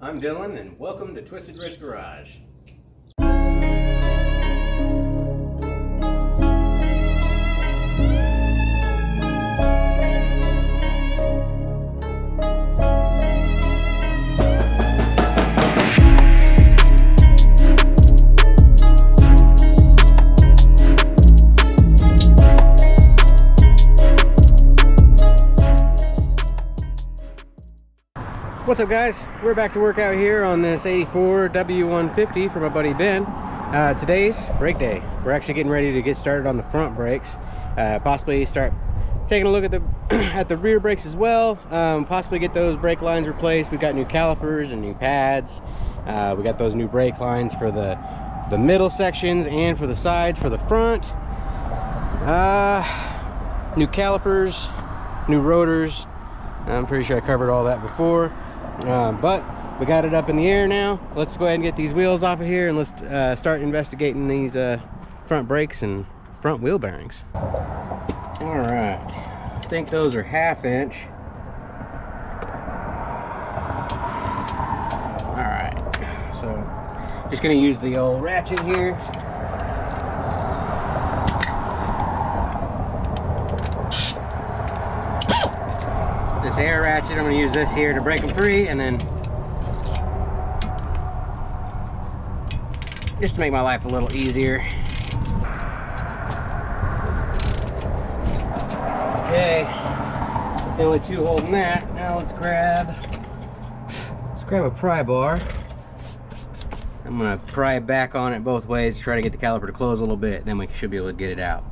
I'm Dylan, and welcome to Twisted Rich Garage. What's up, guys? We're back to work out here on this 84 W150 from my buddy Ben. Today's brake day. We're actually getting ready to get started on the front brakes. Possibly start taking a look at the at the rear brakes as well. Possibly get those brake lines replaced. We've got new calipers and new pads. We got those new brake lines for the middle sections and for the sides for the front. New calipers, new rotors. I'm pretty sure I covered all that before. But we got it up in the air now. Let's go ahead and get these wheels off of here, and let's start investigating these front brakes and front wheel bearings. All right, I think those are 1/2 inch. All right, so just gonna use the old ratchet here. This air ratchet, I'm going to use this here to break them free, and then just to make my life a little easier. Okay, that's the only two holding that. Now let's grab a pry bar. I'm going to pry back on it both ways to try to get the caliper to close a little bit, then we should be able to get it out.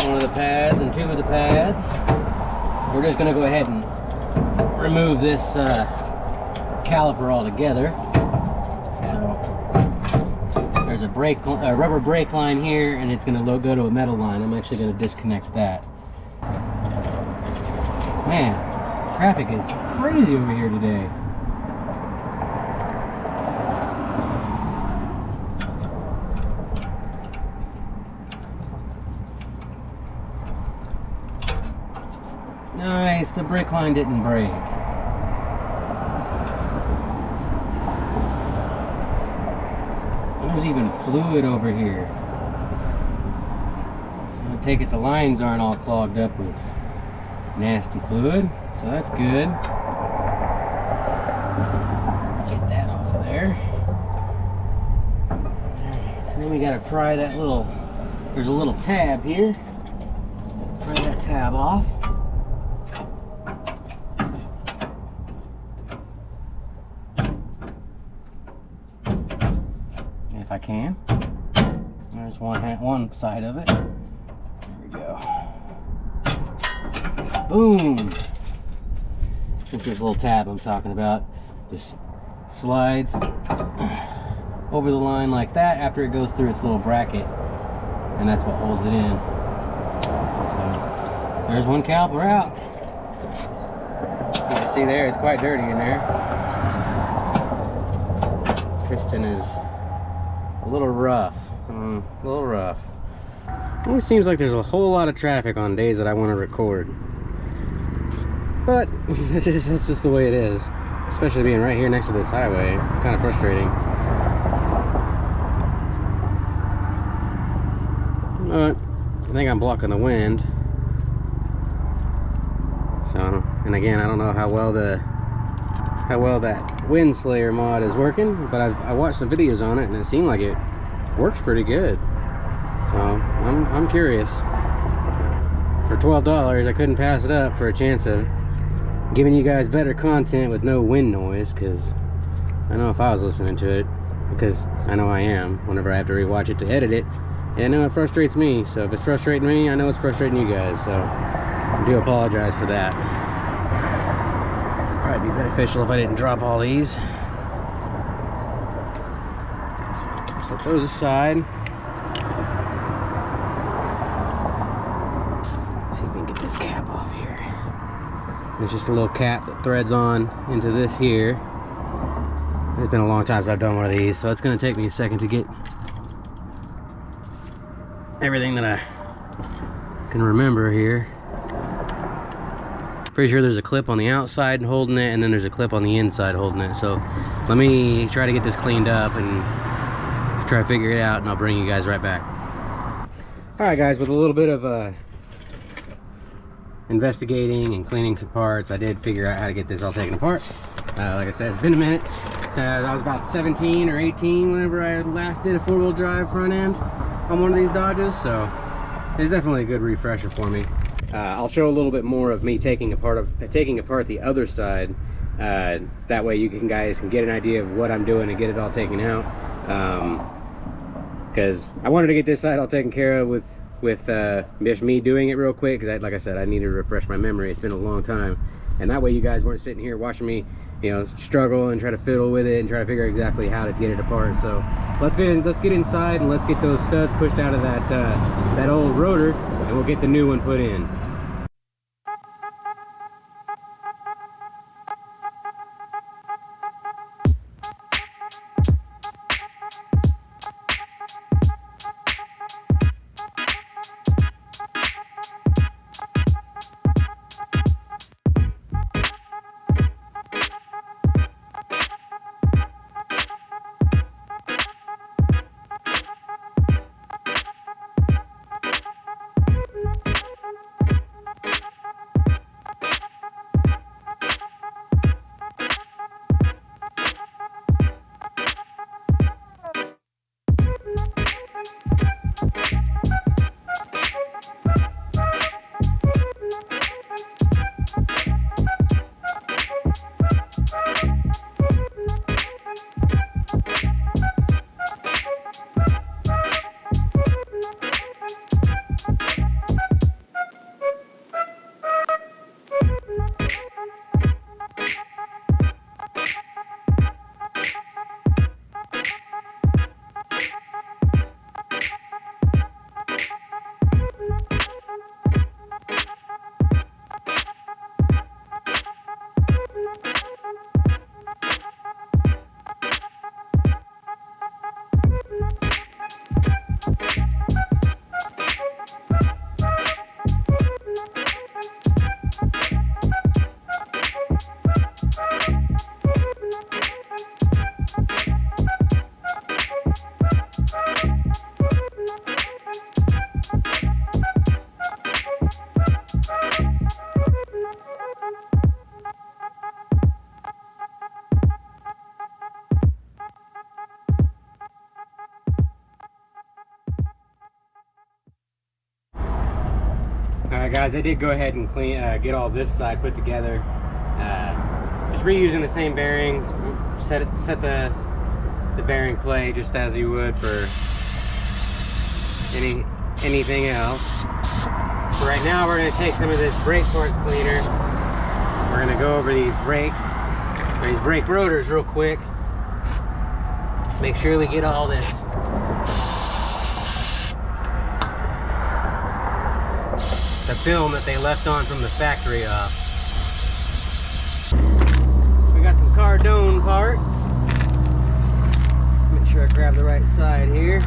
One of the pads and two of the pads. We're just going to go ahead and remove this caliper altogether. So there's a rubber brake line here, and it's going to go to a metal line. I'm actually going to disconnect that. Man, traffic is crazy over here today. Nice, the brake line didn't break. There's even fluid over here. So I take it the lines aren't all clogged up with nasty fluid, so that's good. Get that off of there. Alright, so then we gotta pry that there's a little tab here. Pry that tab off. If I can. There's one side of it. There we go. Boom! It's this little tab I'm talking about. Just slides over the line like that after it goes through its little bracket, and that's what holds it in. So there's one caliper out. You can see there, it's quite dirty in there. Piston is a little rough. It always seems like there's a whole lot of traffic on days that I want to record, but that's just the way it is, especially being right here next to this highway. Kind of frustrating. But I think I'm blocking the wind, so, and again, I don't know how well that wind slayer mod is working, but I watched some videos on it and it seemed like it works pretty good. So I'm curious. For $12, I couldn't pass it up for a chance of giving you guys better content with no wind noise, because I know if I was listening to it, because I know I am whenever I have to rewatch it to edit it, and I know it frustrates me. So if it's frustrating me, I know it's frustrating you guys, so I do apologize for that. Probably be beneficial if I didn't drop all these. Set those aside. Let's see if we can get this cap off here. There's just a little cap that threads on into this here. It's been a long time since I've done one of these, so it's going to take me a second to get everything that I can remember here. Pretty sure there's a clip on the outside holding it, and then there's a clip on the inside holding it. So let me try to get this cleaned up and try to figure it out, and I'll bring you guys right back. All right, guys, with a little bit of investigating and cleaning some parts, I did figure out how to get this all taken apart. Like I said, it's been a minute. So I was about 17 or 18 whenever I last did a four-wheel drive front end on one of these Dodges, so it's definitely a good refresher for me. I'll show a little bit more of me taking apart the other side. That way you guys can get an idea of what I'm doing and get it all taken out. Because I wanted to get this side all taken care of with just me doing it real quick, because like I said, I needed to refresh my memory. It's been a long time, and that way you guys weren't sitting here watching me, you know, struggle and try to fiddle with it and try to figure exactly how to get it apart. So let's get inside and let's get those studs pushed out of that old rotor, and we'll get the new one put in. Alright guys, I did go ahead and get all this side put together. Just reusing the same bearings. Set the bearing play just as you would for anything else. So right now we're going to take some of this brake parts cleaner. We're going to go over these brakes, or these brake rotors real quick. Make sure we get all this the film that they left on from the factory off. We got some Cardone parts. Make sure I grab the right side here.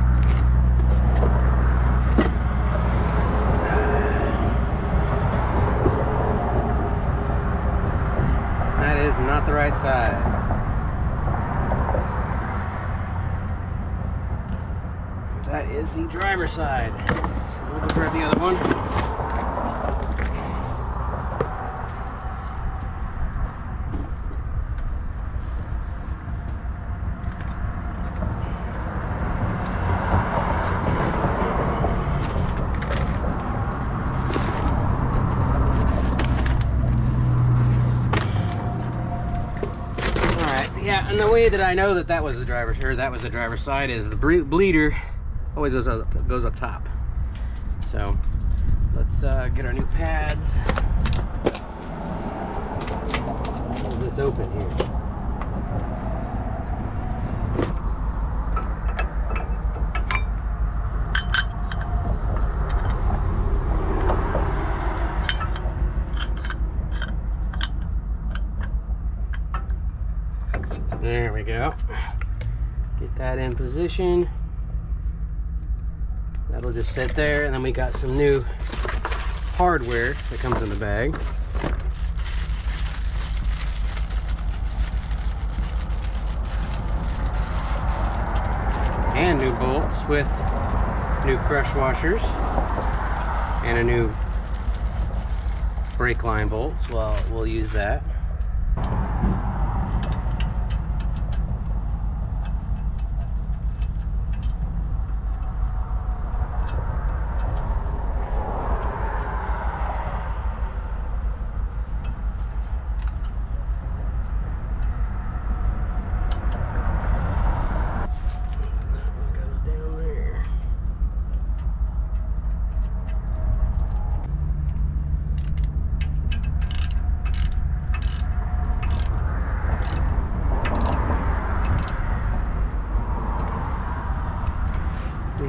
That is not the right side. That is the driver's side. So we'll go grab the other one. Yeah, and the way that I know that that was the driver's side is the bleeder always goes up top. So let's get our new pads. How is this open here? There we go. Get that in position. That'll just sit there, and then we got some new hardware that comes in the bag. And new bolts with new crush washers and a new brake line bolts. Well, we'll use that.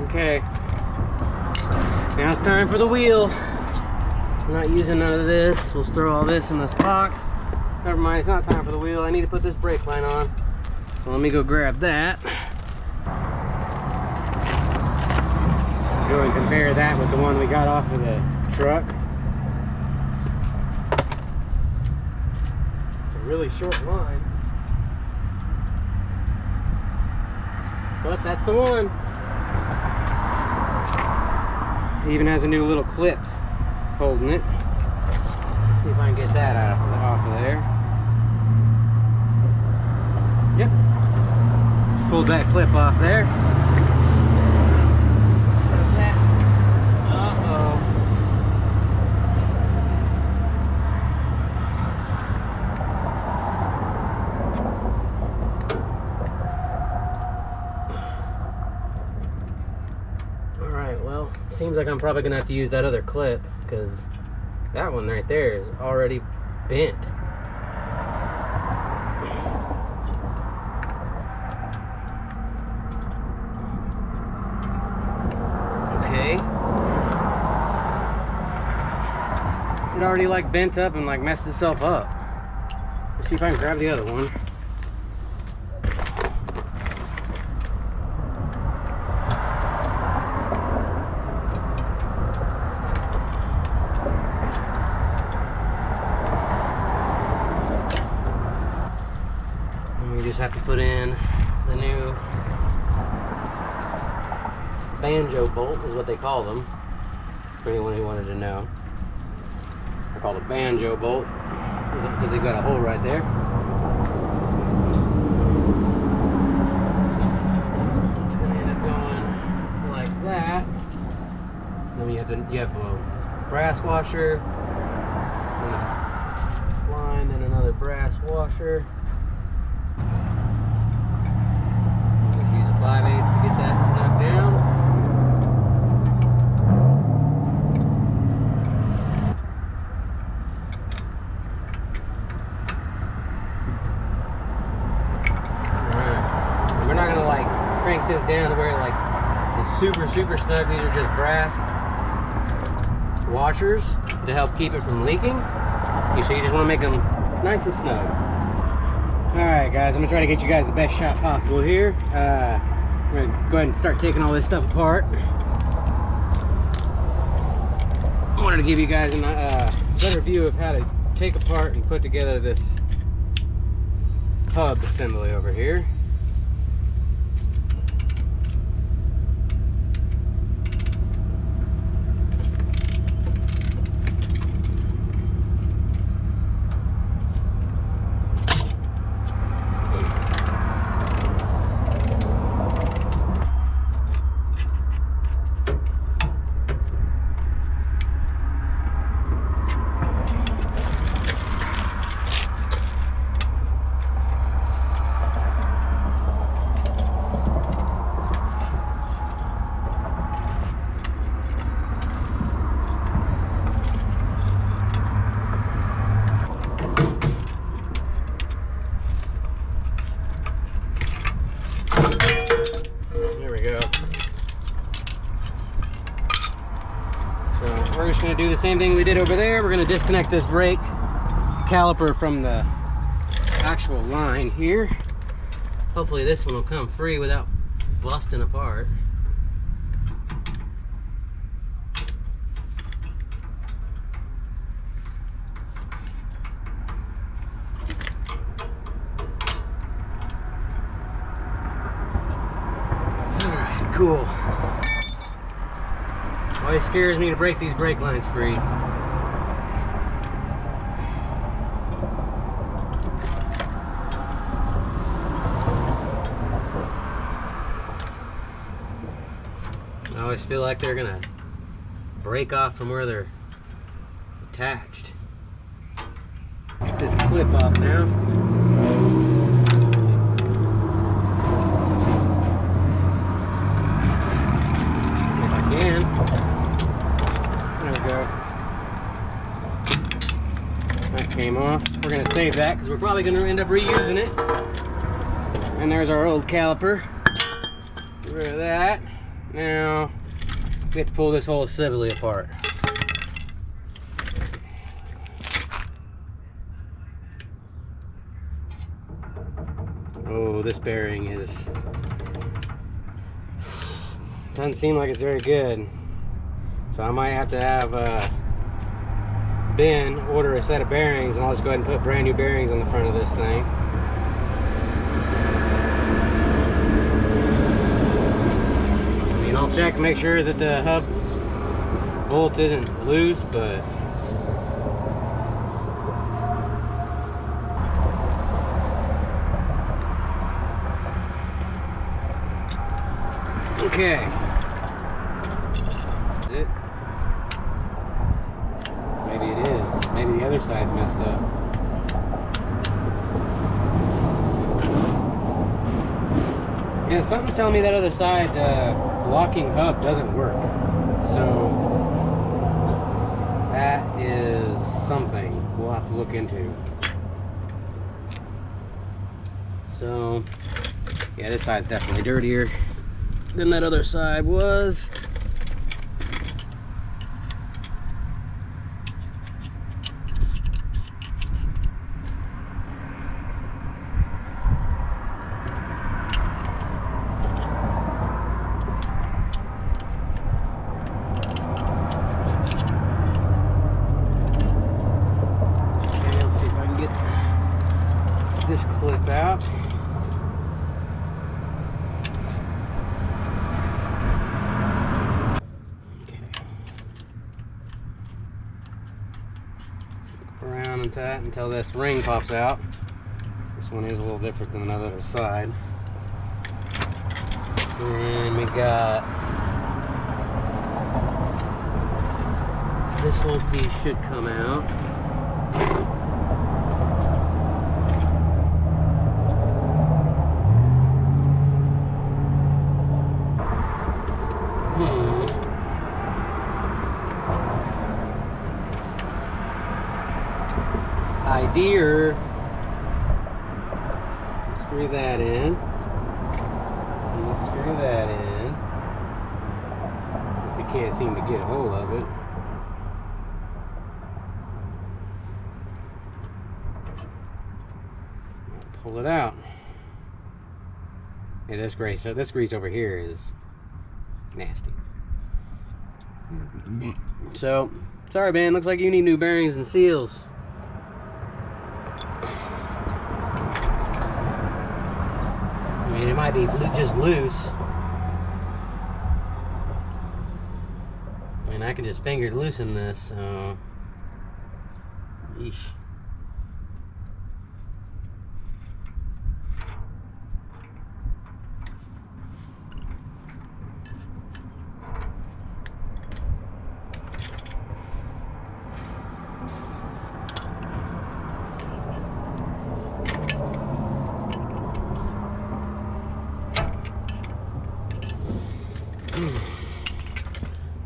Okay, now it's time for the wheel. I'm not using none of this. We'll throw all this in this box. Never mind, it's not time for the wheel. I need to put this brake line on. So let me go grab that. Go and compare that with the one we got off of the truck. It's a really short line, but that's the one. It even has a new little clip holding it. Let's see if I can get that off of there. Yep. Just pulled that clip off there. Uh-oh. Alright, well, seems like I'm probably gonna have to use that other clip, because that one right there is already bent. Okay. It already like bent up and like messed itself up. Let's see if I can grab the other one. Have to put in the new banjo bolt, is what they call them, for anyone who wanted to know. They're called a banjo bolt because they've got a hole right there. It's going to end up going like that. Then you have a brass washer, and a line, and another brass washer. 5/8 to get that stuck down. Alright. We're not gonna like crank this down to where it like is super snug. These are just brass washers to help keep it from leaking. So you just want to make them nice and snug. Alright guys, I'm gonna try to get you guys the best shot possible here. I'm gonna go ahead and start taking all this stuff apart. I wanted to give you guys a better view of how to take apart and put together this hub assembly over here. We're just going to do the same thing we did over there. We're going to disconnect this brake caliper from the actual line here. Hopefully this one will come free without busting apart. cool. Always scares me to break these brake lines free. I always feel like they're gonna break off from where they're attached. Get this clip off now. If I can. There we go. That came off. We're gonna save that because we're probably gonna end up reusing it. And there's our old caliper. Get rid of that. Now we have to pull this whole assembly apart. Oh, this bearing doesn't seem like it's very good. So I might have to have Ben order a set of bearings, and I'll just go ahead and put brand new bearings on the front of this thing. I'll check and make sure that the hub bolt isn't loose, but okay. Is it? Maybe it is. Maybe the other side's messed up. Yeah, something's telling me that other side locking hub doesn't work. So that is something we'll have to look into. So yeah, this side's definitely dirtier than that other side was. This clip out. Okay. Around and tight until this ring pops out. This one is a little different than the other side. And we got this whole piece should come out. Idea. Screw that in. And screw that in. Since we can't seem to get a hold of it. Pull it out. Hey, this grease over here is nasty. So, sorry, man. Looks like you need new bearings and seals. I mean, it might be just loose. I mean, I can just finger loosen this, so. Yeesh.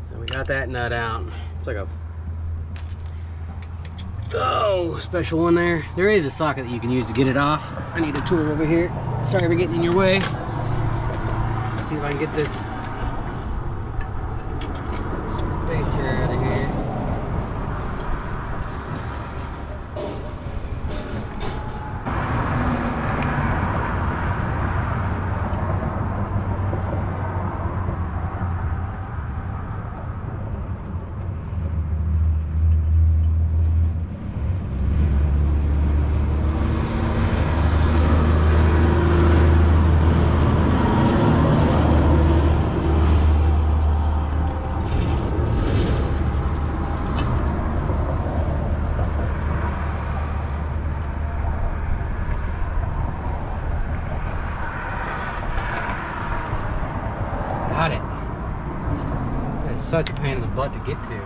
So we got that nut out. It's like a special one there. There is a socket that you can use to get it off. I need a tool over here. Sorry for getting in your way. Let's see if I can get this spacer out of here. such a pain in the butt to get to.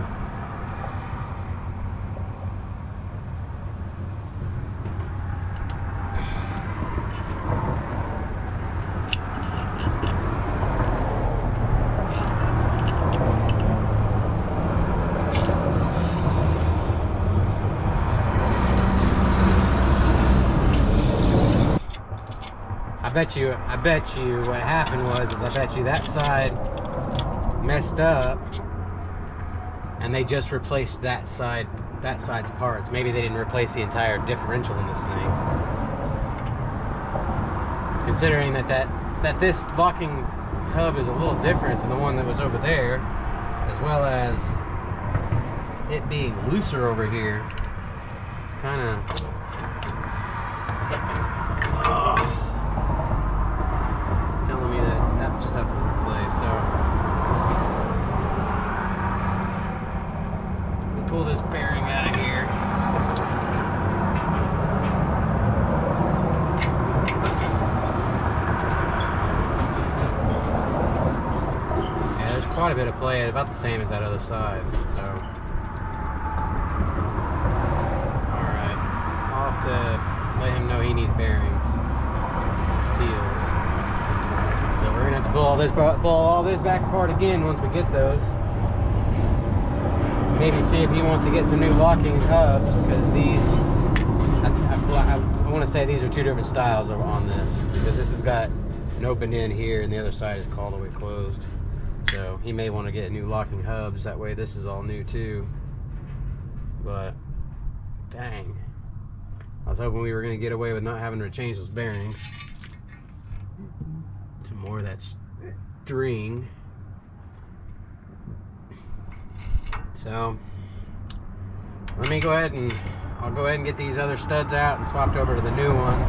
I bet you what happened was I bet you that side messed up and they just replaced that side's parts. Maybe they didn't replace the entire differential in this thing. Considering that this locking hub is a little different than the one that was over there, as well as it being looser over here. It's kind of telling me that stuff was replaced. So we'll pull this bearing out of here. Yeah, there's quite a bit of play, about the same as that other side. So alright, I'll have to let him know he needs bearings, seals. So we're gonna have to pull all this back apart again once we get those. Maybe see if he wants to get some new locking hubs, because these, I want to say these are two different styles on this, because this has got an open end here and the other side is all the way closed. So he may want to get new locking hubs, that way this is all new too. But dang, I was hoping we were going to get away with not having to change those bearings. Some more of that string. So let me go ahead and I'll go ahead and get these other studs out and swapped over to the new one.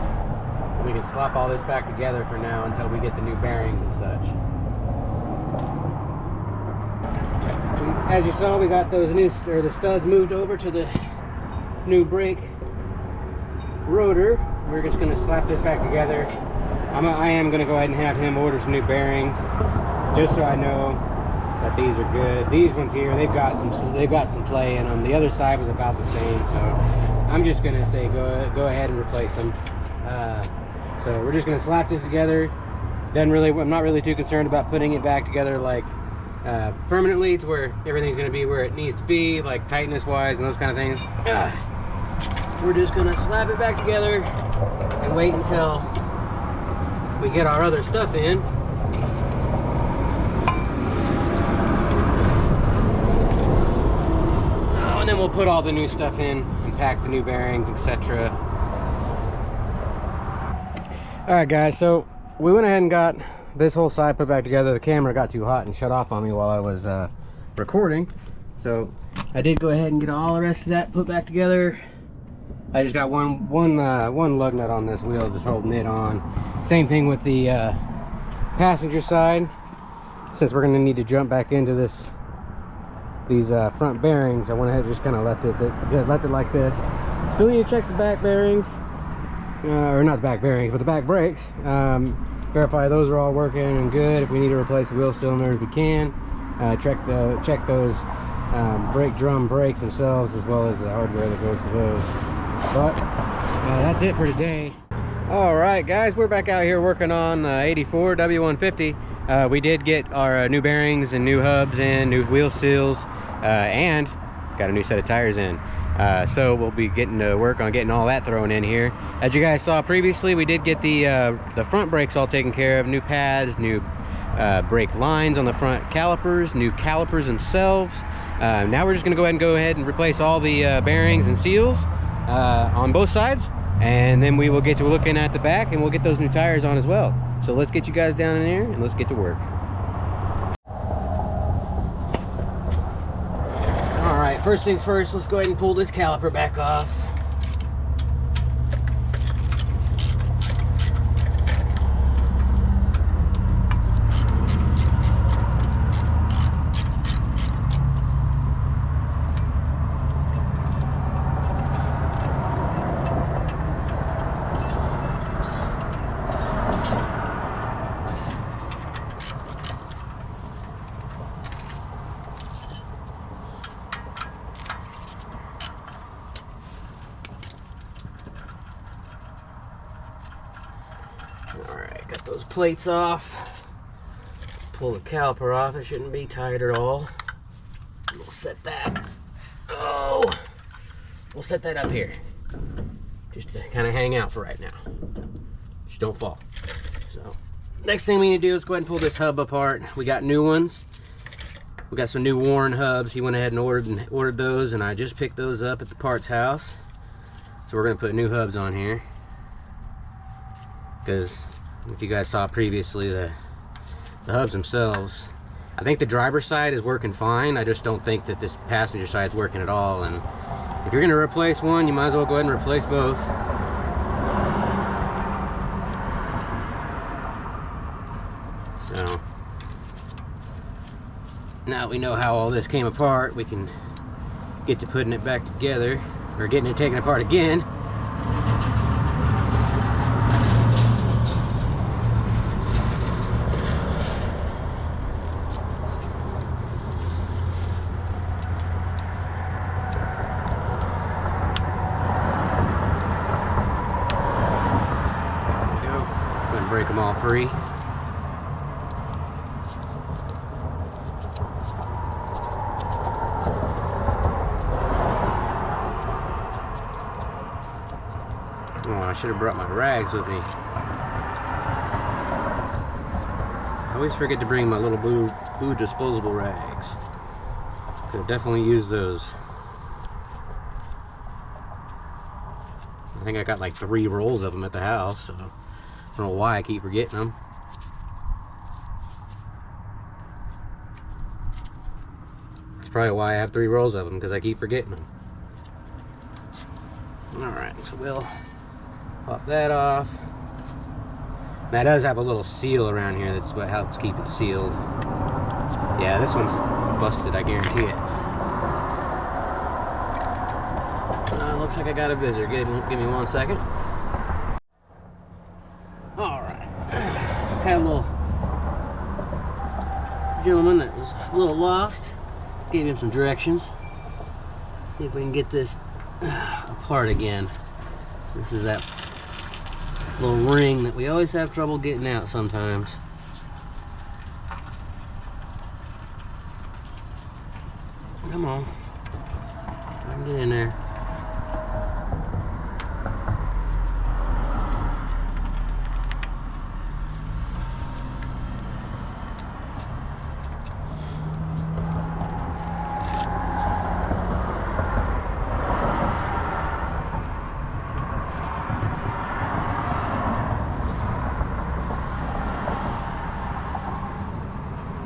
We can slap all this back together for now until we get the new bearings and such. As you saw, we got those the studs moved over to the new brake rotor. We're just going to slap this back together. I am going to go ahead and have him order some new bearings, just so I know that these are good. These ones here, they've got some play in them. The other side was about the same, so I'm just going to say go ahead and replace them. So we're just going to slap this together. I'm not really too concerned about putting it back together like permanently, to where everything's going to be where it needs to be, like tightness wise and those kind of things. We're just going to slap it back together and wait until we get our other stuff in. And then we'll put all the new stuff in and pack the new bearings, etc. Alright guys, so we went ahead and got this whole side put back together. The camera got too hot and shut off on me while I was recording, so I did go ahead and get all the rest of that put back together. I just got one lug nut on this wheel, just holding it on. Same thing with the passenger side. Since we're going to need to jump back into these front bearings, I went ahead and just kind of left it like this. Still need to check the back bearings, or not the back bearings, but the back brakes. Verify those are all working and good. If we need to replace the wheel cylinders, we can. Check those brake drum brakes themselves, as well as the hardware that goes to those. But that's it for today. All right guys, we're back out here working on 84 W150. We did get our new bearings and new hubs in, new wheel seals, and got a new set of tires in. So we'll be getting to work on getting all that thrown in here. As you guys saw previously, we did get the front brakes all taken care of, new pads, new brake lines on the front calipers, new calipers themselves. Now we're just going to go ahead and replace all the bearings and seals on both sides, and then we will get to looking at the back, and we'll get those new tires on as well. So let's get you guys down in there and let's get to work. Alright, first things first, let's go ahead and pull this caliper back off. those plates off. Let's pull the caliper off. It shouldn't be tight at all. We'll set that. Oh, we'll set that up here, just to kind of hang out for right now. Just don't fall. So, next thing we need to do is go ahead and pull this hub apart. We got new ones. We got some new Warren hubs. He went ahead and ordered those, and I just picked those up at the parts house. So we're gonna put new hubs on here, because if you guys saw previously, the hubs themselves, I think the driver's side is working fine. I just don't think that this passenger side is working at all. And if you're gonna replace one, you might as well go ahead and replace both. So now that we know how all this came apart, we can get to putting it back together, or getting it taken apart again. Break them all free. Oh, I should have brought my rags with me. I always forget to bring my little blue disposable rags. Could definitely use those. I think I got like 3 rolls of them at the house, so I don't know why I keep forgetting them. That's probably why I have 3 rolls of them, because I keep forgetting them. Alright, so we'll pop that off. That does have a little seal around here. That's what helps keep it sealed. Yeah, this one's busted, I guarantee it. Looks like I got a visitor. Give me 1 second. Had a little gentleman that was a little lost. Gave him some directions. See if we can get this apart again. This is that little ring that we always have trouble getting out sometimes. Come on. I can get in there.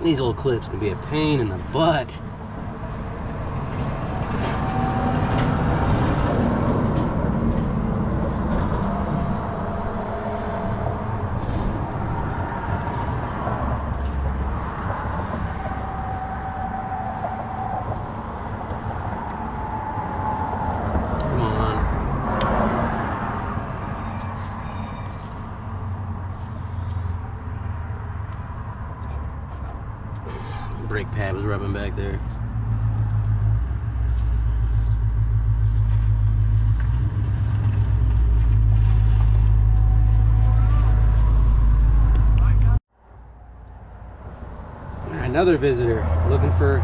These old clips can be a pain in the butt. Come on. Brake pad was rubbing back there. Another visitor looking for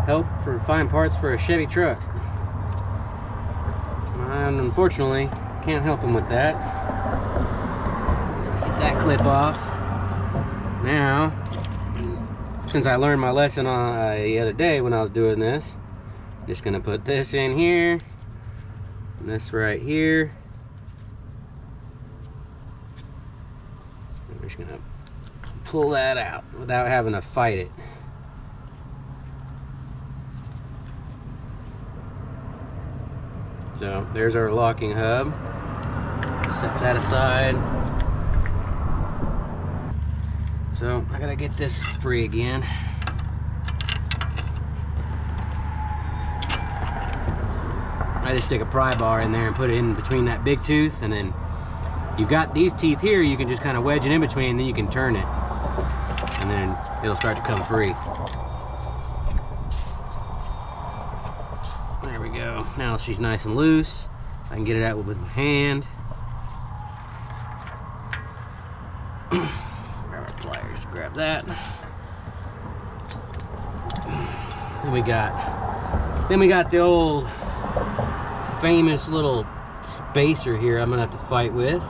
help for find parts for a Chevy truck. And unfortunately, can't help him with that. Get that clip off. Now, since I learned my lesson on the other day when I was doing this, I'm just gonna put this in here, and this right here. I'm just gonna pull that out without having to fight it. So there's our locking hub. Set that aside. So I gotta get this free again. I just stick a pry bar in there and put it in between that big tooth, and then you've got these teeth here, you can just kind of wedge it in between, and then you can turn it, and then it'll start to come free. There we go. Now she's nice and loose. I can get it out with my hand. that. Then we got the old famous little spacer here I'm gonna have to fight with.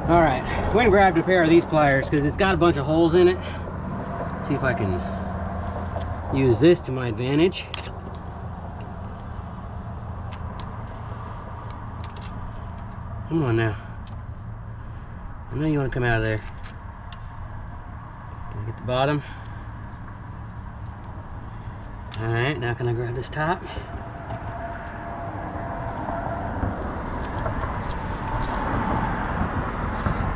All right, went and grabbed a pair of these pliers because it's got a bunch of holes in it. See if I can use this to my advantage. Come on now. I know you want to come out of there. Can I get the bottom? All right, now can I grab this top?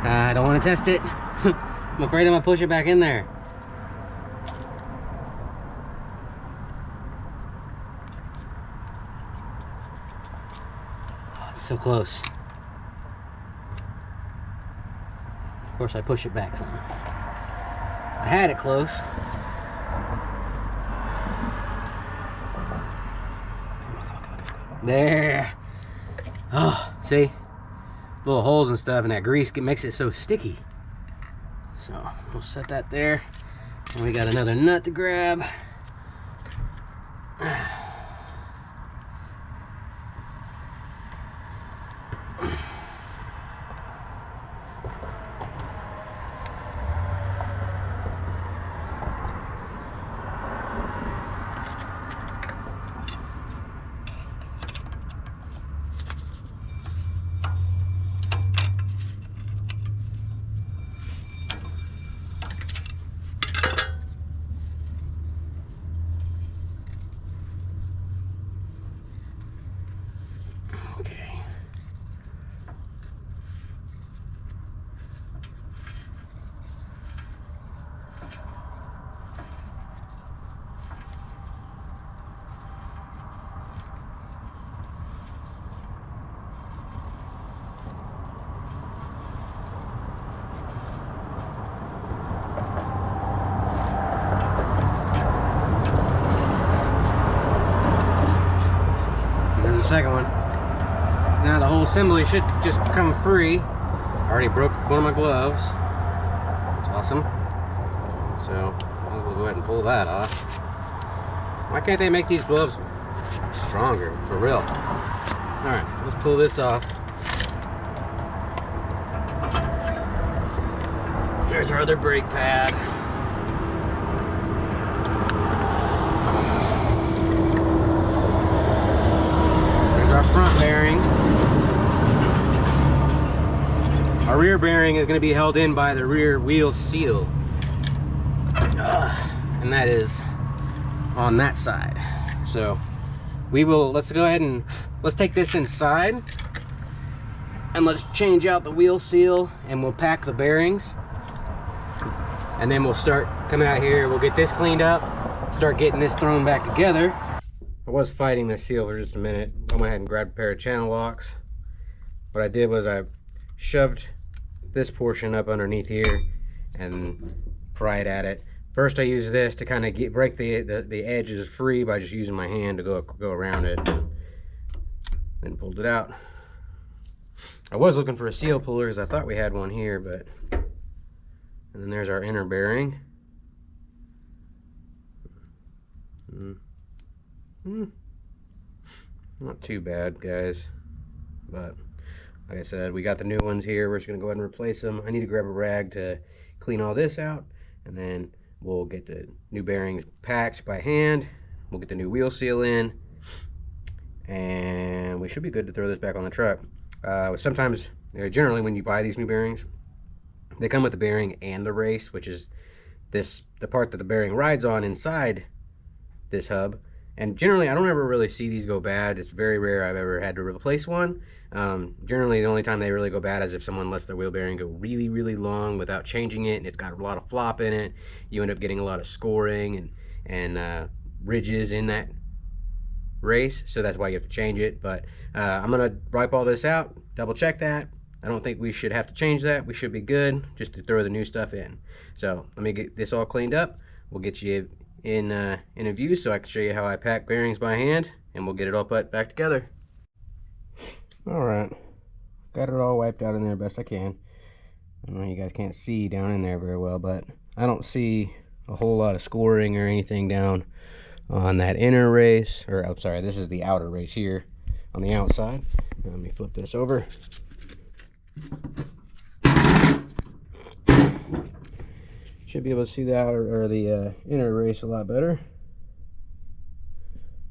I don't want to test it. I'm afraid I'm gonna push it back in there. Oh, it's so close. Of course, I push it back some. I had it close. There. Oh, see? Little holes and stuff, and that grease makes it so sticky. So we'll set that there. And we got another nut to grab. Okay. There's the second one. So now the whole assembly should just come free. I already broke one of my gloves. That's awesome. So we'll go ahead and pull that off. Why can't they make these gloves stronger, for real? All right, let's pull this off. There's our other brake pad. There's our front bearing. Our rear bearing is going to be held in by the rear wheel seal. And that is on that side. So let's go ahead and let's take this inside and let's change out the wheel seal, and we'll pack the bearings, and then we'll start coming out here. We'll get this cleaned up, start getting this thrown back together. I was fighting the seal for just a minute. I went ahead and grabbed a pair of channel locks. What I did was I shoved this portion up underneath here and pried at it. First, I used this to kind of break the edges free by just using my hand to go around it. Then pulled it out. I was looking for a seal puller because I thought we had one here, but... And then there's our inner bearing. Not too bad, guys. But, like I said, we got the new ones here. We're just going to go ahead and replace them. I need to grab a rag to clean all this out, and then we'll get the new bearings packed by hand. We'll get the new wheel seal in, and we should be good to throw this back on the truck. Sometimes, generally when you buy these new bearings, they come with the bearing and the race, which is the part that the bearing rides on inside this hub. And generally, I don't ever really see these go bad. It's very rare I've ever had to replace one. Generally, the only time they really go bad is if someone lets their wheel bearing go really, really long without changing it, and it's got a lot of flop in it. You end up getting a lot of scoring and ridges in that race, so that's why you have to change it. But I'm gonna wipe all this out, double check that. I don't think we should have to change that. We should be good just to throw the new stuff in. So let me get this all cleaned up. We'll get you in a view so I can show you how I pack bearings by hand, and we'll get it all put back together. All right, got it all wiped out in there best I can. I know you guys can't see down in there very well, but I don't see a whole lot of scoring or anything down on that inner race, or I'm sorry, this is the outer race here on the outside. Let me flip this over. Should be able to see the outer or the inner race a lot better.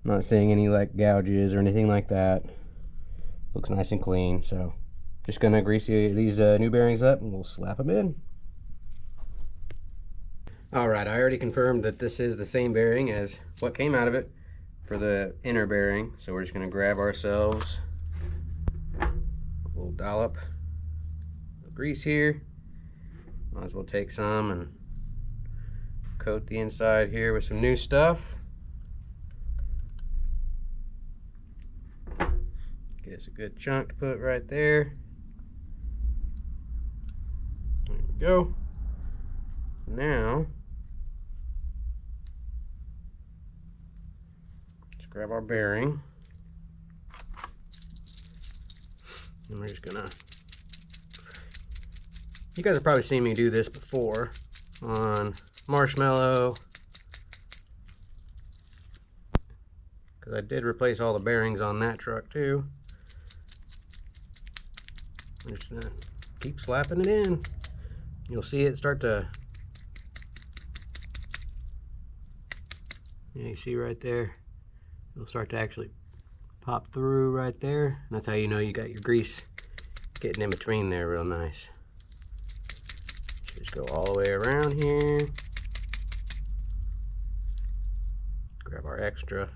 I'm not seeing any like gouges or anything like that. Looks nice and clean. So just gonna grease these new bearings up and we'll slap them in. Alright, I already confirmed that this is the same bearing as what came out of it for the inner bearing. So we're just gonna grab ourselves a little dollop of grease here. Might as well take some and coat the inside here with some new stuff. Get us a good chunk to put right there. There we go. Now, let's grab our bearing. And we're just gonna, you guys have probably seen me do this before on Marshmallow, because I did replace all the bearings on that truck too. I'm just gonna keep slapping it in. You'll see it start to, yeah, you see right there, it'll start to actually pop through right there, and that's how you know you got your grease getting in between there real nice. Just go all the way around here. Grab our extra,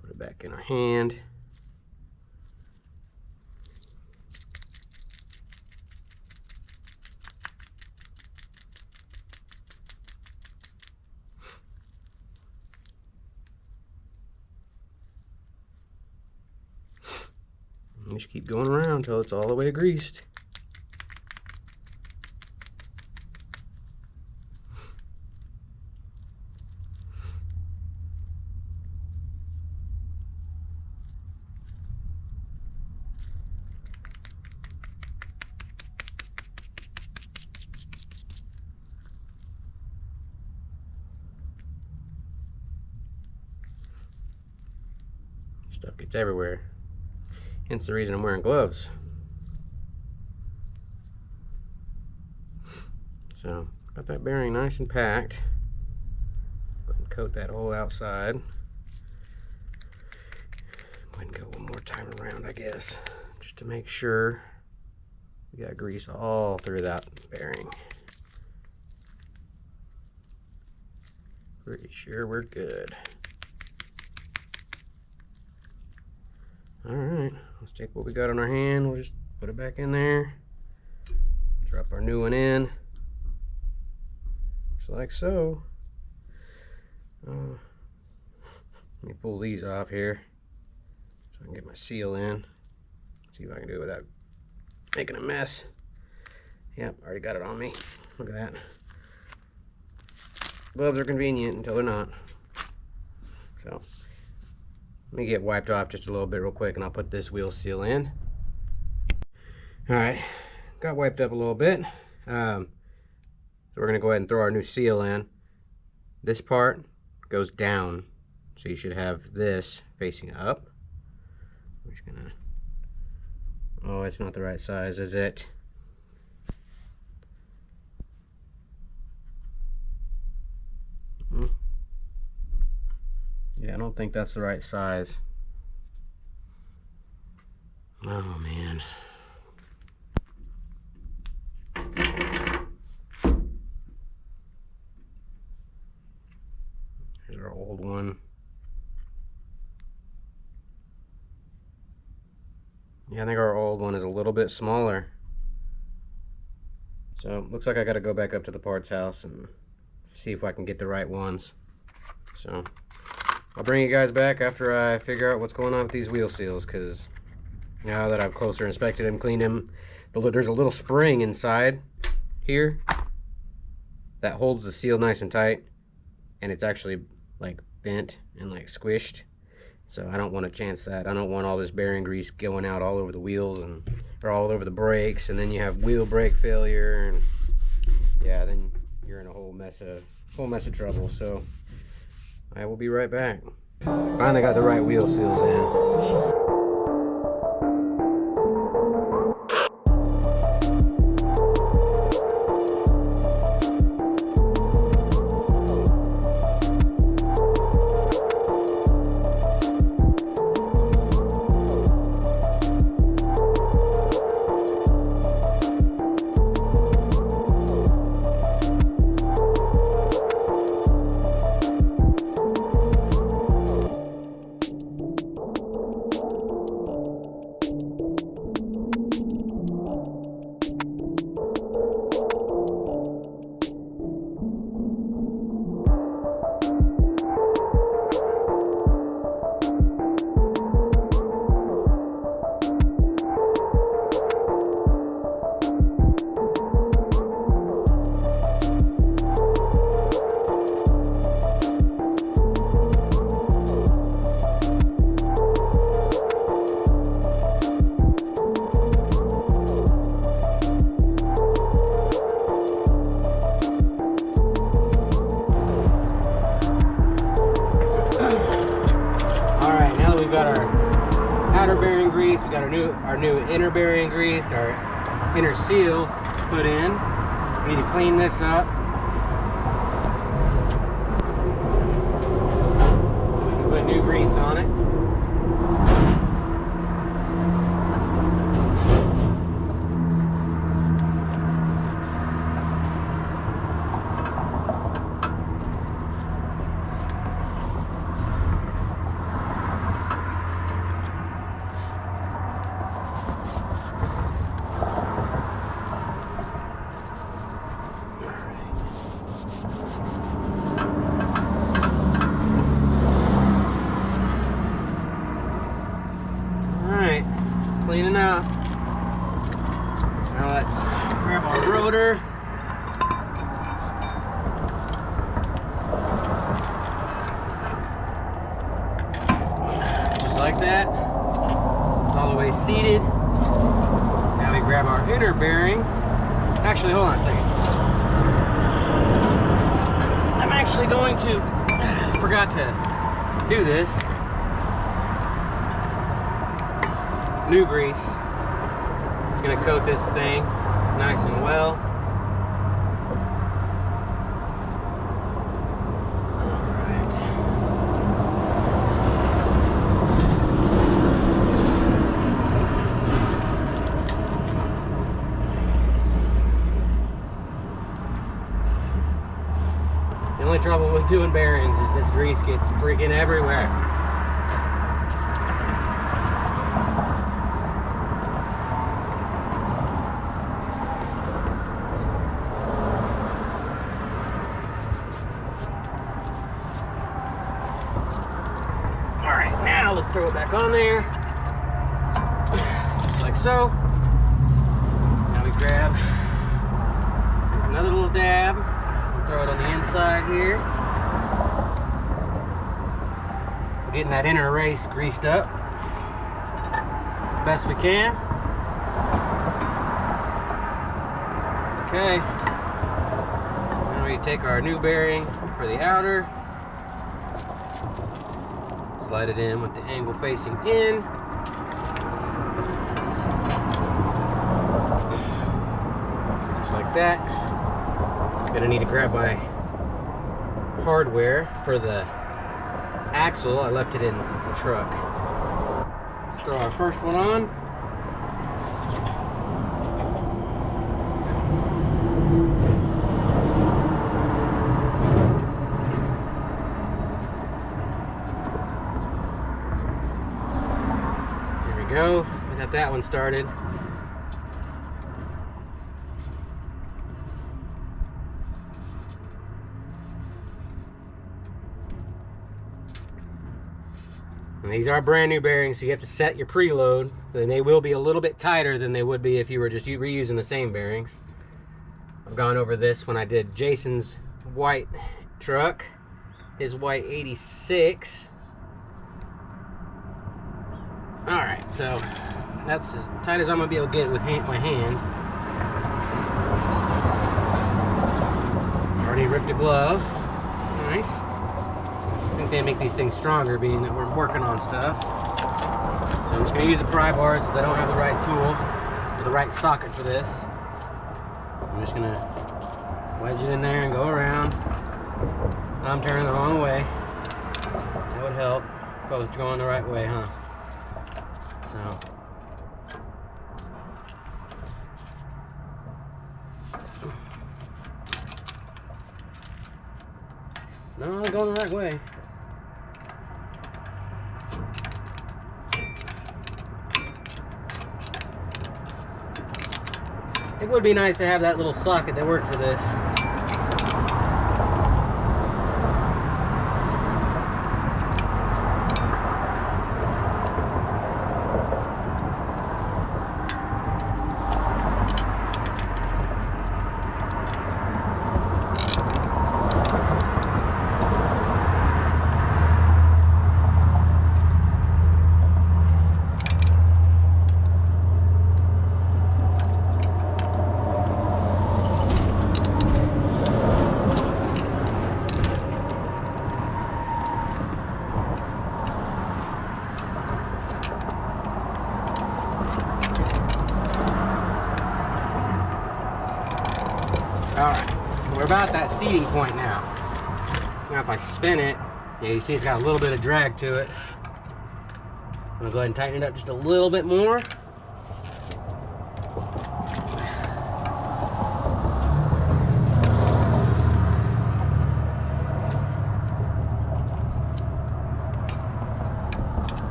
put it back in our hand. And just keep going around until it's all the way greased. Stuff gets everywhere. Hence the reason I'm wearing gloves. So, got that bearing nice and packed. Go ahead and coat that whole outside. Go ahead and go one more time around, I guess, just to make sure we got grease all through that bearing. Pretty sure we're good. Alright, let's take what we got on our hand, we'll just put it back in there, drop our new one in, just like so. Let me pull these off here so I can get my seal in, see if I can do it without making a mess. Yep, already got it on me, look at that. Gloves are convenient until they're not. So let me get wiped off just a little bit real quick and I'll put this wheel seal in. Alright, got wiped up a little bit. So we're going to go ahead and throw our new seal in. This part goes down, so you should have this facing up. We're just going to, oh, it's not the right size, is it? Yeah, I don't think that's the right size. Oh man. Here's our old one. Yeah, I think our old one is a little bit smaller. So looks like I gotta go back up to the parts house and see if I can get the right ones. So I'll bring you guys back after I figure out what's going on with these wheel seals, because now that I've closer inspected them, cleaned them, there's a little spring inside here that holds the seal nice and tight, and it's actually like bent and like squished. So I don't want to chance that. I don't want all this bearing grease going out all over the wheels and or all over the brakes, and then you have wheel brake failure, and yeah, then you're in a whole mess of trouble. So I will be right back. Finally got the right wheel seals in. We've got our outer bearing grease, we got our new inner bearing greased, our inner seal put in. We need to clean this up. We can put new grease on it. Cleaning up. So now let's grab our rotor. Just like that. It's all the way seated. Now we grab our inner bearing. Actually, hold on a second. I'm actually going to, forgot to do this. New grease. It's gonna coat this thing nice and well. Alright. The only trouble with doing bearings is this grease gets freaking everywhere. Let's throw it back on there, just like so. Now we grab another little dab, we'll throw it on the inside here. We're getting that inner race greased up best we can. Okay, now we take our new bearing for the outer. Slide it in with the angle facing in. Just like that. I'm gonna need to grab my hardware for the axle. I left it in the truck. Let's throw our first one on. Go. We got that one started. And these are brand new bearings, so you have to set your preload, and they will be a little bit tighter than they would be if you were just reusing the same bearings. I've gone over this when I did Jason's white truck, his white 86. Alright, so That's as tight as I'm gonna be able to get it with my hand. Already ripped a glove. It's nice. I think they make these things stronger, being that we're working on stuff. So I'm just gonna use a pry bar since I don't have the right tool or the right socket for this. I'm just gonna wedge it in there and go around. I'm turning the wrong way. That would help if I was going the right way, huh? So. No, I'm going the right way. It would be nice to have that little socket that worked for this. Alright, we're about that seating point now. So now if I spin it, yeah, you see it's got a little bit of drag to it. I'm gonna go ahead and tighten it up just a little bit more.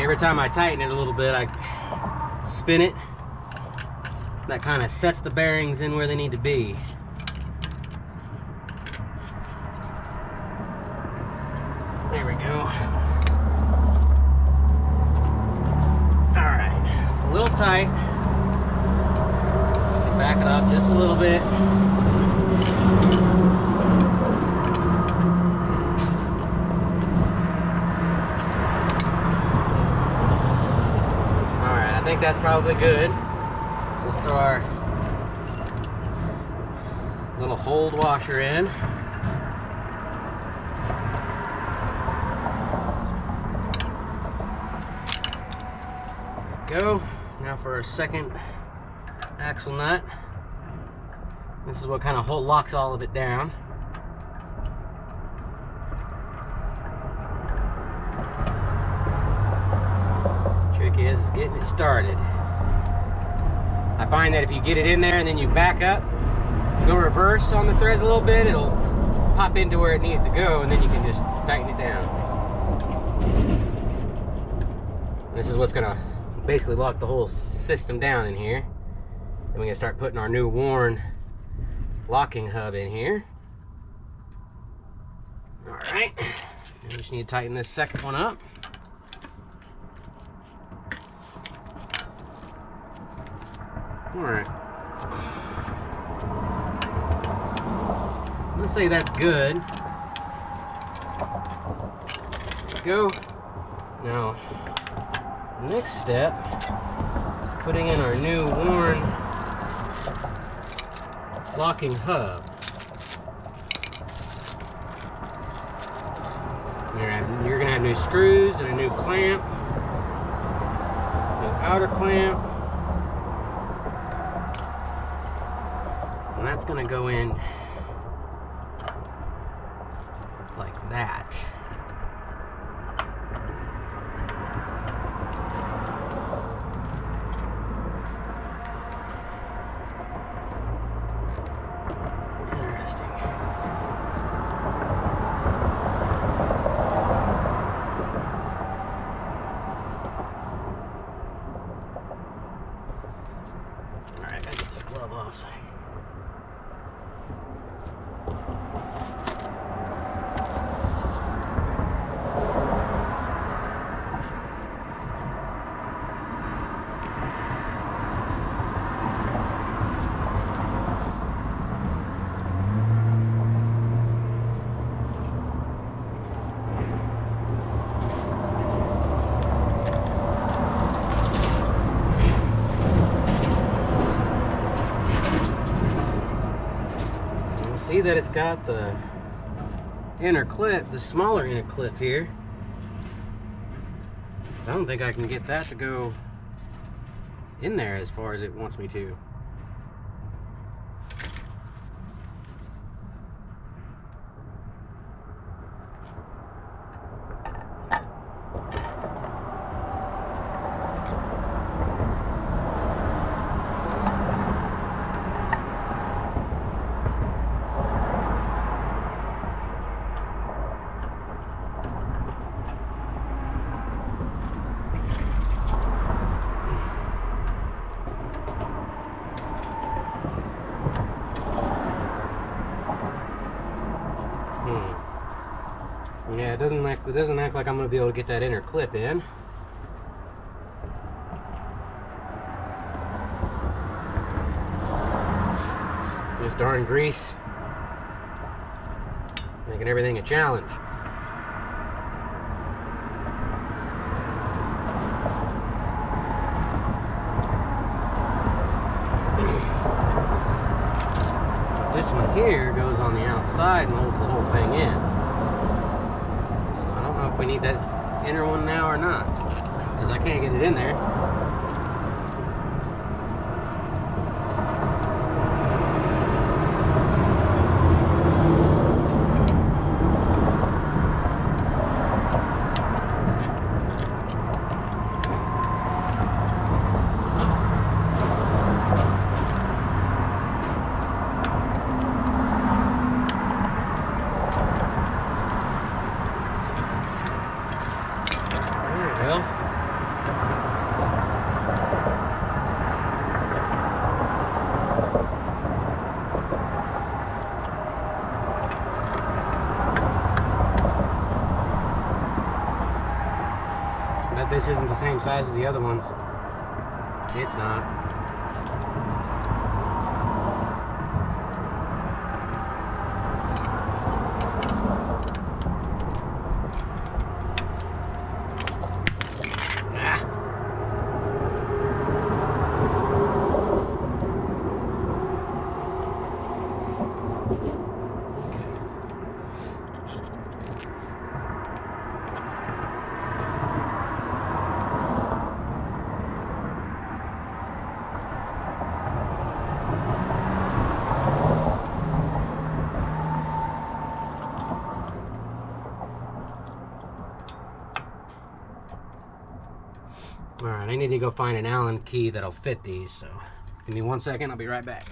Every time I tighten it a little bit, I spin it. That kind of sets the bearings in where they need to be. There we go. All right, a little tight. Back it up just a little bit. I think that's probably good. So let's throw our little hold washer in. Go. Now for our second axle nut. This is what kind of locks all of it down. Is getting it started. I find that if you get it in there and then you back up, go reverse on the threads a little bit, it'll pop into where it needs to go, and then you can just tighten it down. This is what's gonna basically lock the whole system down in here. Then we're gonna start putting our new worn locking hub in here. All right, we just need to tighten this second one up. All right. Let's say that's good. Go. Now, next step is putting in our new worn locking hub. You're gonna have new screws and a new clamp, new outer clamp. And that's going to go in like that. Interesting. see that it's got the inner clip, the smaller inner clip here. I don't think I can get that to go in there as far as it wants me to. Yeah, it doesn't act like I'm gonna be able to get that inner clip in. This darn grease making everything a challenge. This one here goes on the outside and holds the whole thing in. So I don't know if we need that inner one now or not, because I can't get it in there. But this isn't the same size as the other ones. It's not. Alright, I need to go find an Allen key that'll fit these, so give me 1 second, I'll be right back.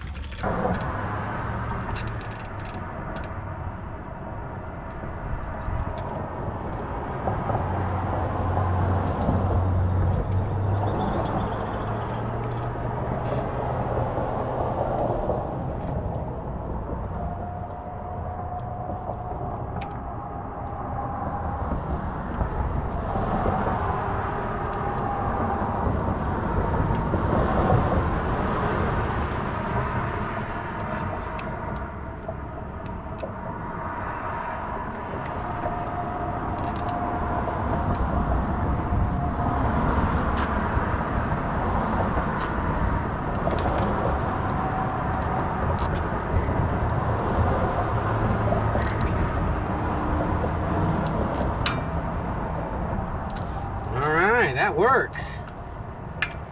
That works.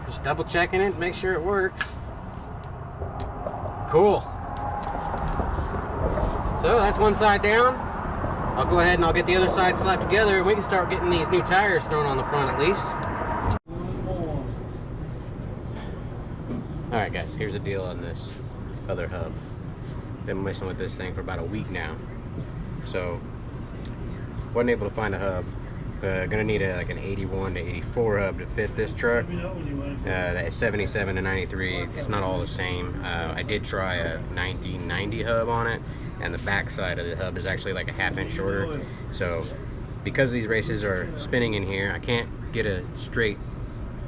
Just double checking it, make sure it works. Cool. So that's one side down. I'll go ahead and I'll get the other side slapped together and we can start getting these new tires thrown on the front at least. Alright guys, here's the deal on this other hub. Been messing with this thing for about a week now. So, wasn't able to find a hub. Gonna need like an 81 to 84 hub to fit this truck. That 77 to 93, it's not all the same. I did try a 1990 hub on it, and the back side of the hub is actually like a ½ inch shorter. So because these races are spinning in here, I can't get a straight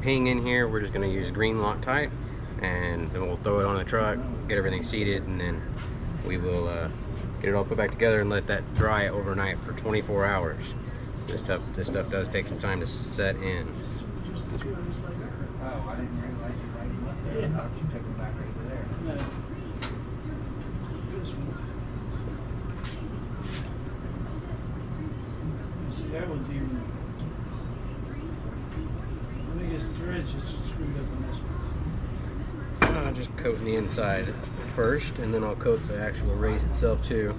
ping in here. We're just gonna use green Loctite, and then we'll throw it on the truck, get everything seated, and then we will get it all put back together and let that dry overnight for 24 hours. This stuff does take some time to set in. Oh, I didn't realize you right left there. I thought you took them back over there. That one's even. I think his thread's just screwed up on this one. I'll just coat the inside first, and then I'll coat the actual race itself too.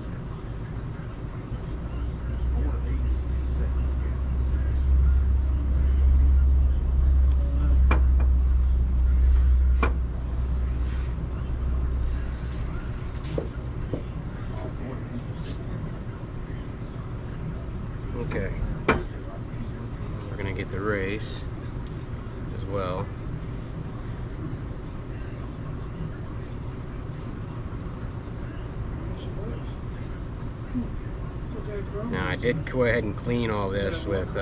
Okay, we're gonna get the race as well. Now I did go ahead and clean all this with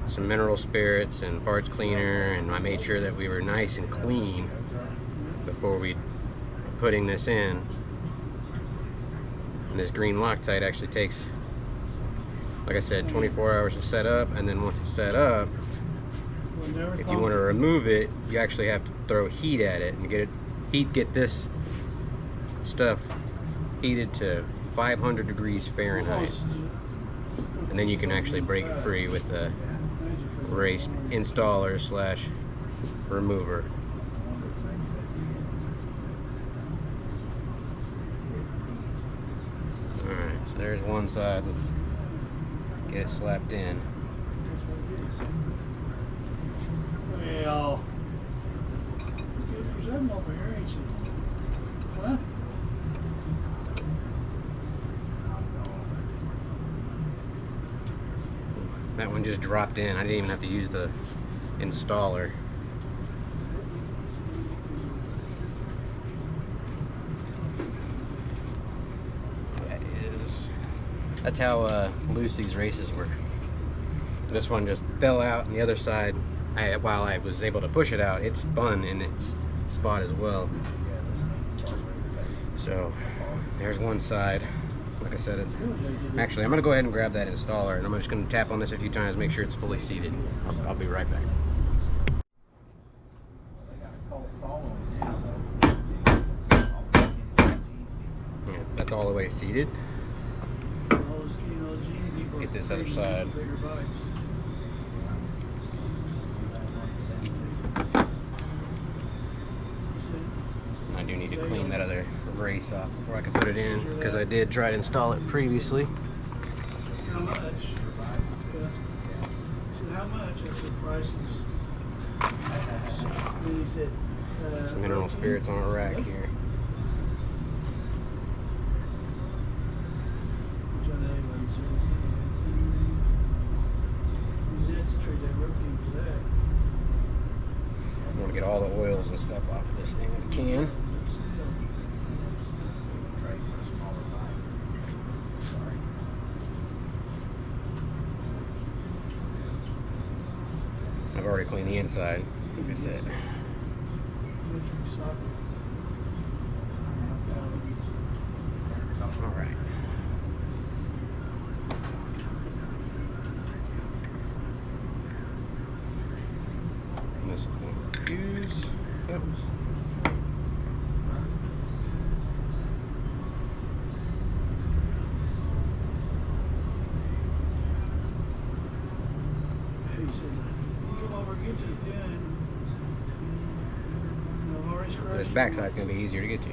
some mineral spirits and parts cleaner, and I made sure that we were nice and clean before we putting this in. And this green Loctite actually takes, like I said, 24 hours to set up, and then once it's set up, if you want to remove it, you actually have to throw heat at it and get this stuff heated to 500 degrees Fahrenheit, and then you can actually break it free with the race installer slash remover. Alright, so there's one side. Let's get it slapped in. Well, there's something over here, ain't you? What? That one just dropped in. I didn't even have to use the installer. That's how loose these races were. This one just fell out, and the other side, while I was able to push it out, it spun in its spot as well. So there's one side. Like I said, actually, I'm going to go ahead and grab that installer, and I'm just going to tap on this a few times, make sure it's fully seated. I'll be right back. Yeah, that's all the way seated. Get this other side. I do need to clean that other race off before I can put it in, because I did try to install it previously. How much? How much? I said prices. Then he said, some mineral spirits on a rack here. I want to get all the oils and stuff off of this thing that I can. I've already cleaned the inside, like I said. All right. And this one use. Yep. This backside's going to be easier to get to.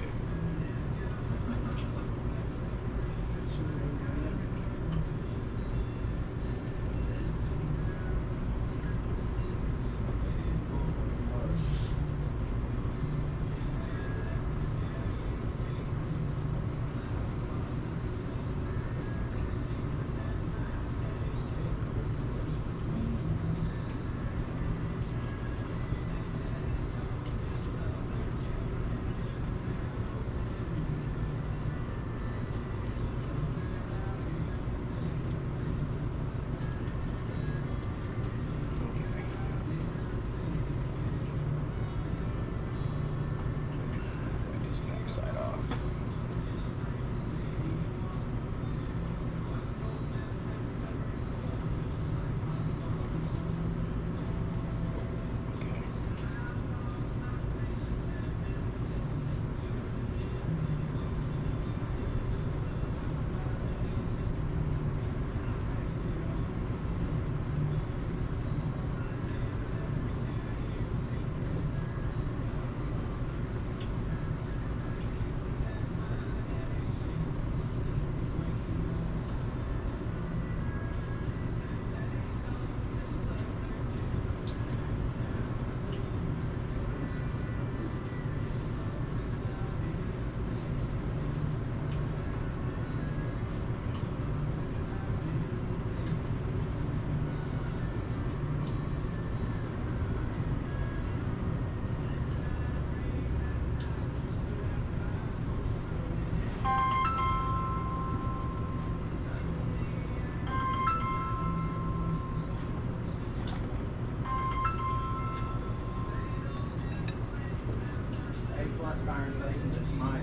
Finalizing this might.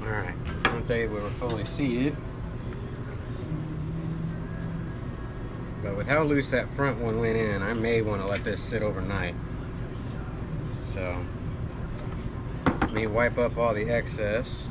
Alright, I'm going to tell you we were fully seated. But with how loose that front one went in, I may want to let this sit overnight. So, let me wipe up all the excess.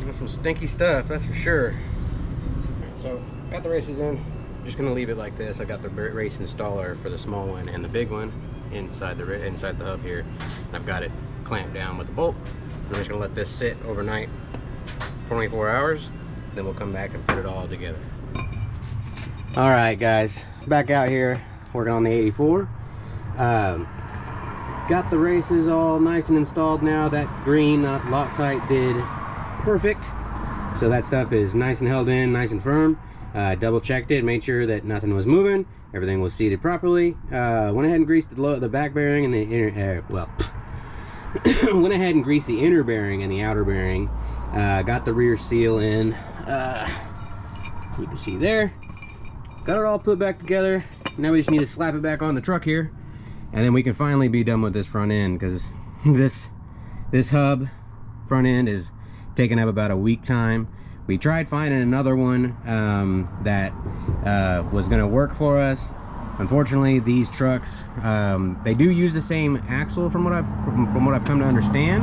That's some stinky stuff, that's for sure. So, got the races in. Just gonna leave it like this. I got the race installer for the small one and the big one inside the hub here. I've got it clamped down with a bolt. I'm just gonna let this sit overnight, 24 hours. Then we'll come back and put it all together. All right, guys, back out here working on the 84. Got the races all nice and installed now. That green Loctite did perfect. So that stuff is nice and held in, nice and firm. Double checked it, made sure that nothing was moving, everything was seated properly. Went ahead and greased the back bearing and the inner, went ahead and greased the inner bearing and the outer bearing. Got the rear seal in. You can see there. Got it all put back together. Now we just need to slap it back on the truck here, and then we can finally be done with this front end, because this hub front end is taking up about a week time. We tried finding another one that was going to work for us. Unfortunately, these trucks they do use the same axle from what I've come to understand.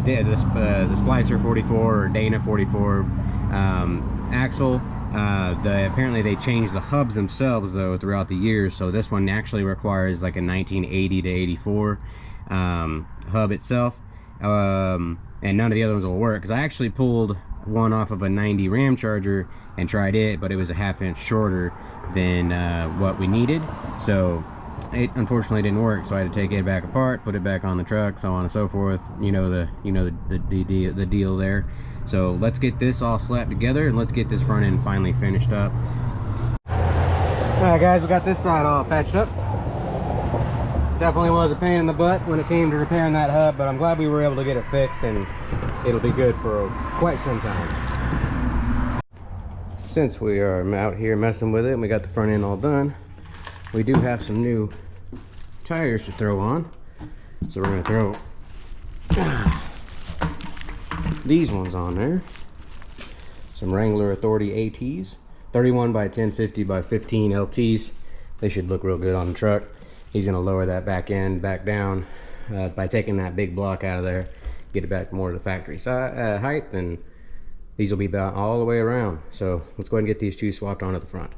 The Splicer 44 or Dana 44 axle. Apparently they changed the hubs themselves though throughout the years, so this one actually requires like a 1980 to 84 hub itself. And none of the other ones will work, because I actually pulled one off of a 90 Ram Charger and tried it, but it was a ½ inch shorter than what we needed, so it unfortunately didn't work. So I had to take it back apart, put it back on the truck, so on and so forth. You know the deal there. So let's get this all slapped together and let's get this front end finally finished up. All right, guys, we got this side all patched up. Definitely was a pain in the butt when it came to repairing that hub, but I'm glad we were able to get it fixed, and it'll be good for quite some time. Since we are out here messing with it and we got the front end all done, we do have some new tires to throw on. So we're going to throw these ones on there. Some Wrangler Authority ATs, 31 by 1050 by 15 LTs. They should look real good on the truck. He's going to lower that back end back down by taking that big block out of there, get it back more to the factory height, and these will be about all the way around. So let's go ahead and get these two swapped on at the front.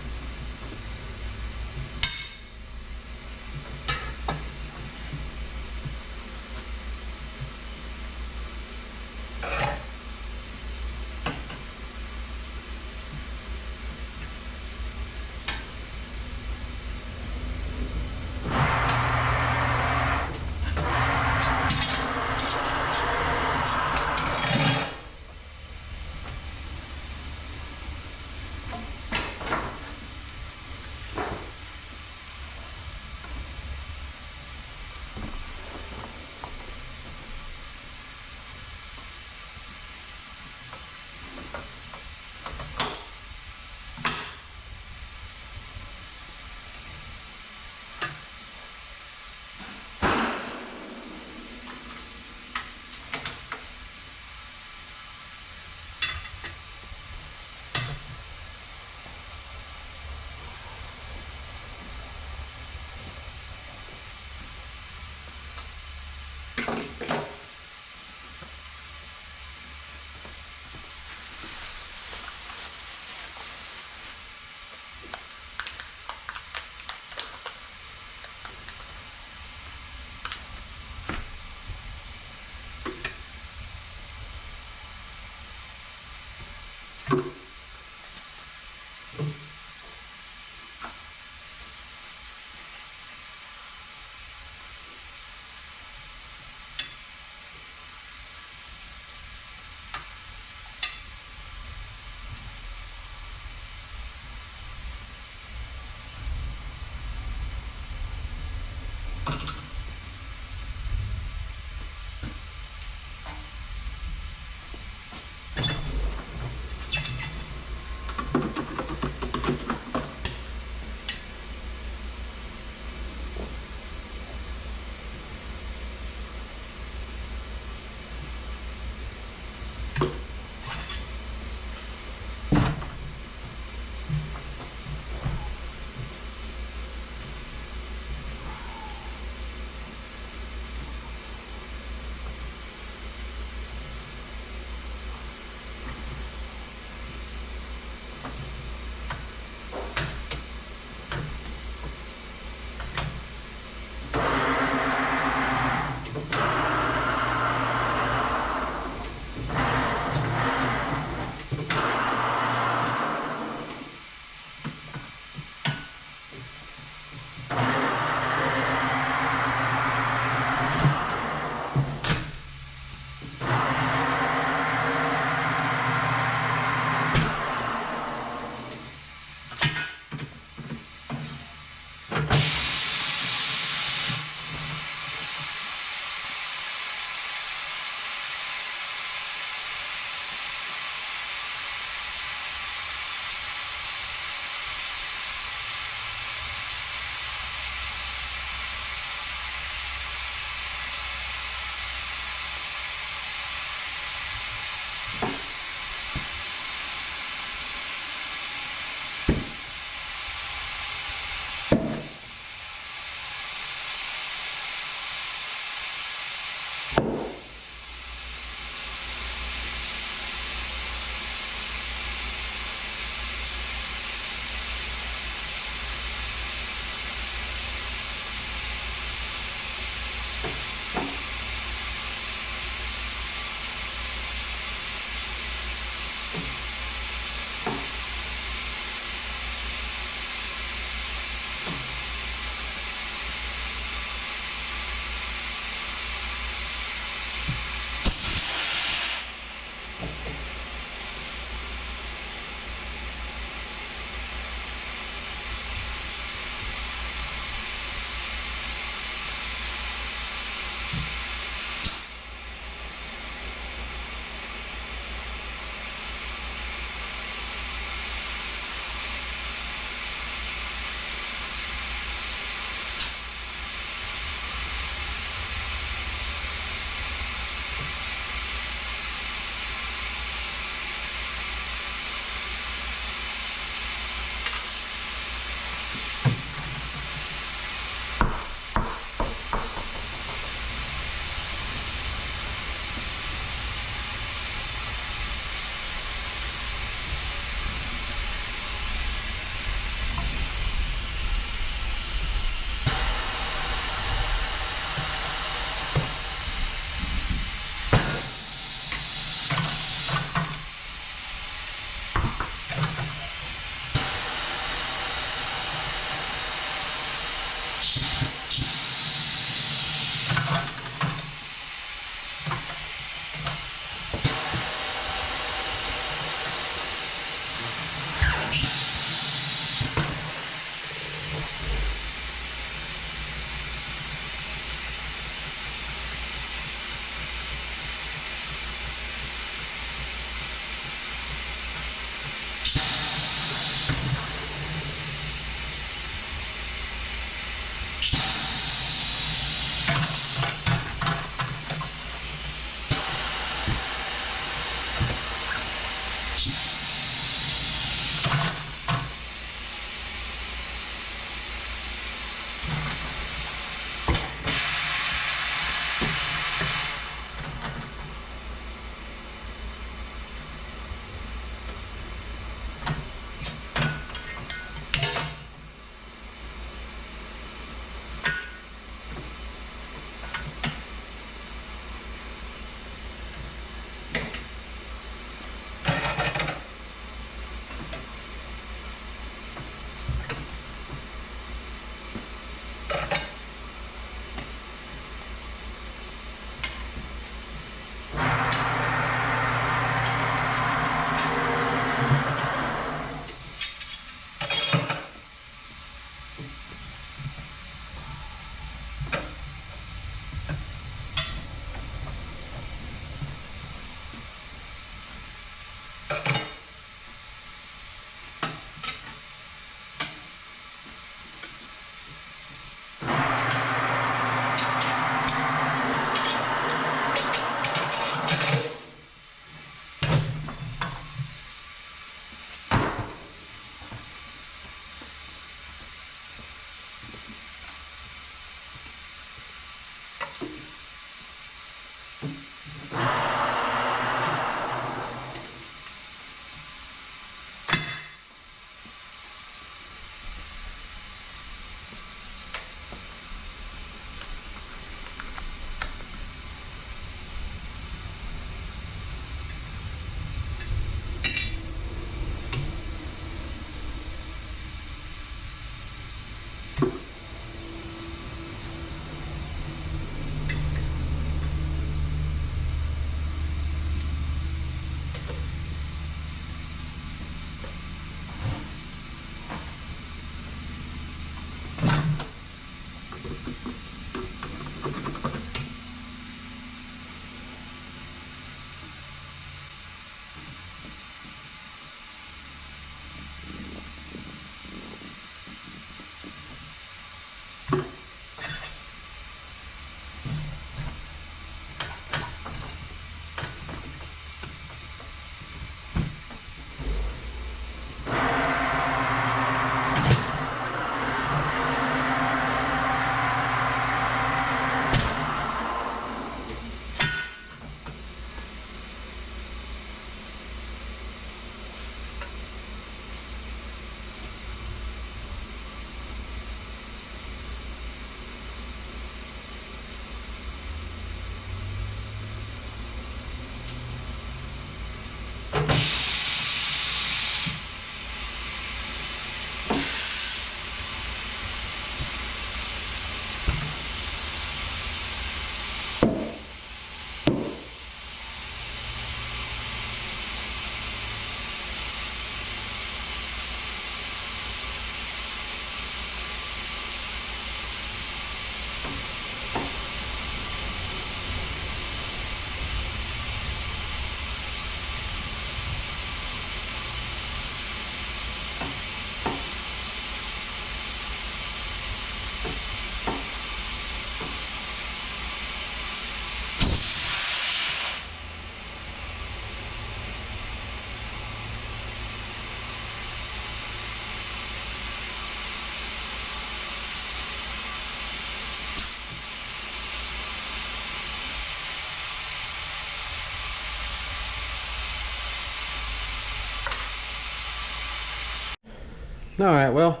All right, well,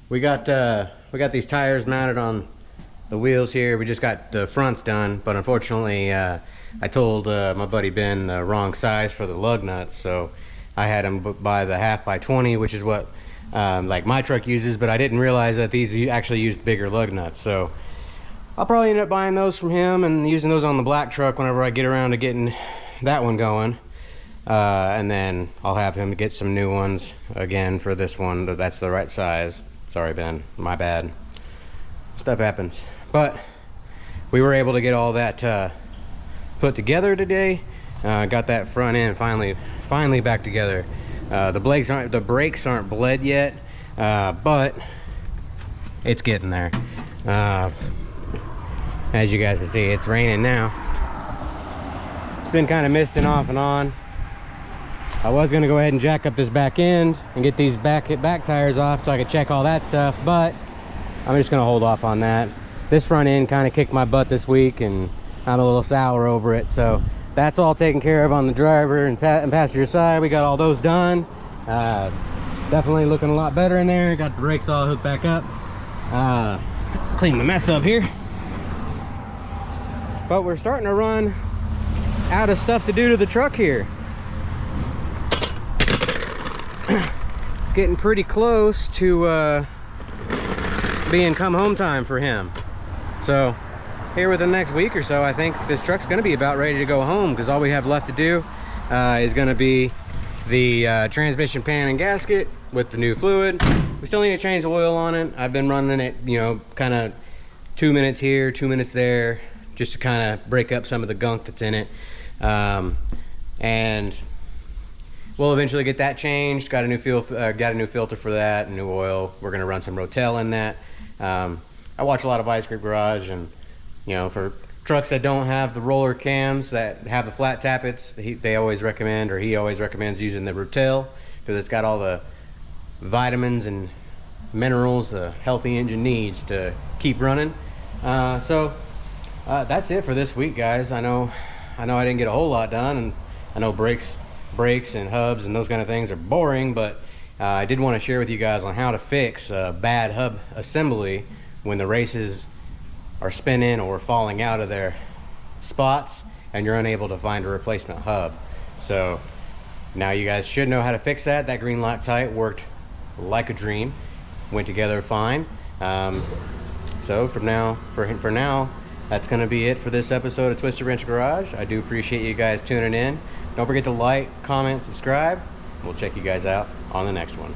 we got these tires mounted on the wheels here. We just got the fronts done, but unfortunately, I told my buddy Ben the wrong size for the lug nuts, so I had him buy the 1/2x20, which is what like my truck uses, but I didn't realize that these actually used bigger lug nuts. So I'll probably end up buying those from him and using those on the black truck whenever I get around to getting that one going. And then I'll have him get some new ones again for this one. That's the right size. Sorry, Ben, my bad. Stuff happens. But we were able to get all that put together today. Got that front end finally back together. The brakes aren't bled yet, but it's getting there. As you guys can see, it's raining now. It's been kind of misting off and on. I was gonna go ahead and jack up this back end and get these back tires off so I could check all that stuff, but I'm just gonna hold off on that. This front end kind of kicked my butt this week and I'm a little sour over it, so that's all taken care of on the driver and passenger side. We got all those done. Definitely looking a lot better in there. Got the brakes all hooked back up. Clean the mess up here. But we're starting to run out of stuff to do to the truck here. It's getting pretty close to being come home time for him. So here within the next week or so, I think this truck's gonna be about ready to go home, because all we have left to do is gonna be the transmission pan and gasket with the new fluid. We still need to change the oil on it. I've been running it, you know, kind of 2 minutes here, 2 minutes there, just to kind of break up some of the gunk that's in it. And we'll eventually get that changed. Got a new filter for that, new oil. We're gonna run some Rotel in that. I watch a lot of Ice Cream Garage, and you know, for trucks that don't have the roller cams, that have the flat tappets, he always recommends using the Rotel, because it's got all the vitamins and minerals the healthy engine needs to keep running. So that's it for this week, guys. I know I didn't get a whole lot done, and I know brakes and hubs and those kind of things are boring, but I did want to share with you guys on how to fix bad hub assembly when the races are spinning or falling out of their spots and you're unable to find a replacement hub. So now you guys should know how to fix that. That green Loctite worked like a dream, went together fine. So for now, that's going to be it for this episode of Twisted Wrench Garage. I do appreciate you guys tuning in. Don't forget to like, comment, subscribe. We'll check you guys out on the next one.